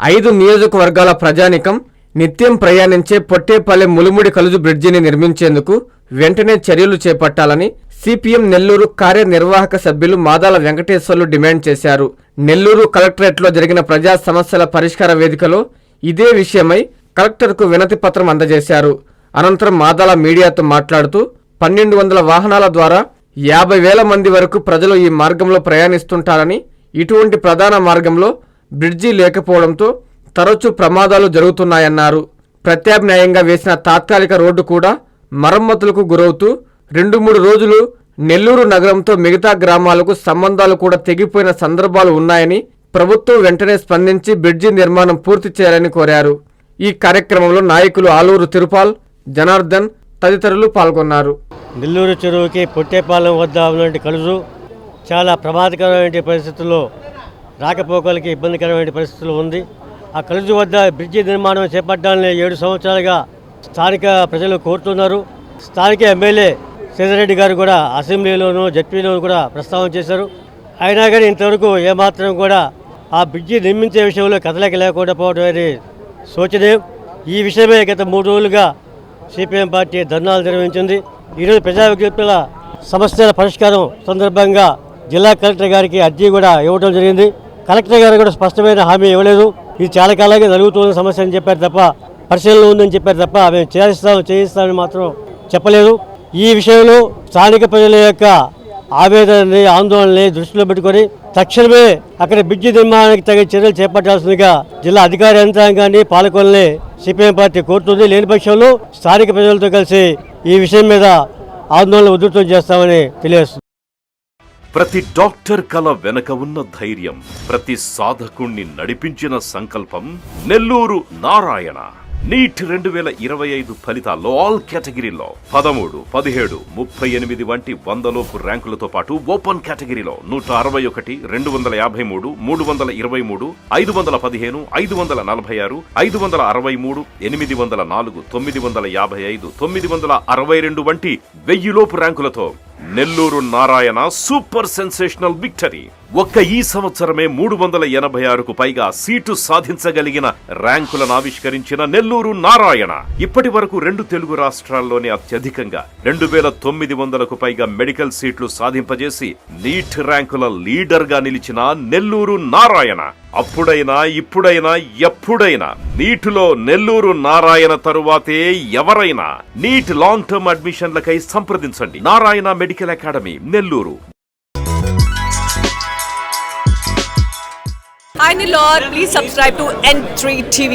5 నియోజకవర్గాల ప్రజానికం నిత్యం ప్రయాణించే పొట్టేపల్లె ములుముడి కలుజు బ్రిడ్జిని నిర్మించేందుకు వెంటనే చర్యలు చేపట్టాలని సిపిఎం నెల్లూరు కార్యనిర్వాహక సభ్యులు మాదాల వెంకటేశ్వర్లు డిమాండ్ చేశారు. నెల్లూరు కలెక్టరేట్లో జరిగిన ప్రజా సమస్యల పరిష్కార వేదికలో ఇదే విషయమై కలెక్టర్కు వినతి పత్రం అందజేశారు. అనంతరం మాదాల మీడియాతో మాట్లాడుతూ 1200 వాహనాల ద్వారా 50,000 మంది వరకు ప్రజలు ఈ మార్గంలో ప్రయాణిస్తుంటారని, ఇటువంటి ప్రధాన మార్గంలో బ్రిడ్జి లేకపోవడంతో తరచూ ప్రమాదాలు జరుగుతున్నాయన్నారు. ప్రత్యామ్నాయంగా వేసిన తాత్కాలిక రోడ్డు కూడా మరమ్మతులకు గురవుతూ 2-3 రోజులు నెల్లూరు నగరంతో మిగతా గ్రామాలకు సంబంధాలు కూడా తెగిపోయిన సందర్భాలు ఉన్నాయని, ప్రభుత్వం వెంటనే స్పందించి బ్రిడ్జి నిర్మాణం పూర్తి చేయాలని కోరారు. ఈ కార్యక్రమంలో నాయకులు ఆలూరు తిరుపాల్, జనార్దన్ తదితరులు పాల్గొన్నారు. నెల్లూరు చెరువుకి పొట్టేపాలెం వద్ద ఉన్నటువంటి కలుజు చాలా ప్రమాదకరమైన పరిస్థితుల్లో, రాకపోకలకి ఇబ్బందికరమైన పరిస్థితుల్లో ఉంది. ఆ కలుజు వద్ద బ్రిడ్జి నిర్మాణం చేపట్టాలని 7 సంవత్సరాలుగా స్థానిక ప్రజలు కోరుతున్నారు. స్థానిక ఎమ్మెల్యే సేదరెడ్డి గారు కూడా అసెంబ్లీలోనూ జడ్పీలోనూ కూడా ప్రస్తావన చేశారు. అయినా కానీ ఇంతవరకు ఏమాత్రం కూడా ఆ బ్రిడ్జి నిర్మించే విషయంలో కదలిక లేకుండా పోవడం అనేది శోచనీయం. ఈ విషయమే గత 3 రోజులుగా సిపిఎం పార్టీ ధర్నాలు నిర్వహించింది. ఈరోజు ప్రజా విజ్ఞప్తుల సమస్యల పరిష్కారం సందర్భంగా జిల్లా కలెక్టర్ గారికి అర్జీ కూడా ఇవ్వడం జరిగింది. కలెక్టర్ గారు కూడా స్పష్టమైన హామీ ఇవ్వలేదు. ఇది చాలా కాలంగా జరుగుతున్న సమస్య అని చెప్పారు తప్ప, పరిశీలనలో ఉందని చెప్పారు తప్ప, మేము చేయిస్తామని మాత్రం చెప్పలేదు. ఈ విషయంలో స్థానిక ప్రజల యొక్క ఆవేదనని, ఆందోళనని దృష్టిలో పెట్టుకొని తక్షణమే అక్కడ బ్రిడ్జి నిర్మాణానికి తగిన చర్యలు చేపట్టాల్సిందిగా జిల్లా అధికార యంత్రాంగాన్ని, పాలకుల్ని సిపిఎం పార్టీ కోరుతుంది. లేని పక్షంలో స్థానిక ప్రజలతో కలిసి ఈ విషయం మీద ఆందోళన ఉధృతం చేస్తామని తెలియజేస్తుంది. ప్రతి డాక్టర్ కల వెనక ఉన్న ధైర్యం, ప్రతి సాధకుణ్ణి నడిపించిన సంకల్పం నెల్లూరు నారాయణ. నీట్ 2025 ఫలితాల్లో ఆల్ కేటగిరీలో 13, 17, 38 వంటి 100లోపు ర్యాంకులతో పాటు ఓపెన్ కేటగిరీలో 161, 253, 323, 515, 546, 563, 804, 955, 962 వంటి 1000లోపు ర్యాంకులతో Nellore Narayana super sensational victory. ఒక్క ఈ సంవత్సరమే 386కు పైగా సీటు సాధించగలిగిన ర్యాంకులను ఆవిష్కరించిన నెల్లూరు నారాయణ ఇప్పటి వరకు 2 తెలుగు రాష్ట్రాల్లోనే అత్యధికంగా 2900కు పైగా మెడికల్ సీట్లు సాధింపజేసి నీట్ ర్యాంకుల లీడర్ గా నిలిచిన నెల్లూరు నారాయణ అప్పుడైనా, ఇప్పుడైనా, ఎప్పుడైనా నీటిలో నెల్లూరు నారాయణ తరువాతే ఎవరైనా. నీట్ లాంగ్ టర్మ్ అడ్మిషన్లకై సంప్రదించండి. Narayana medical academy, Nellore. Hi Nilor, please subscribe to N3 TV.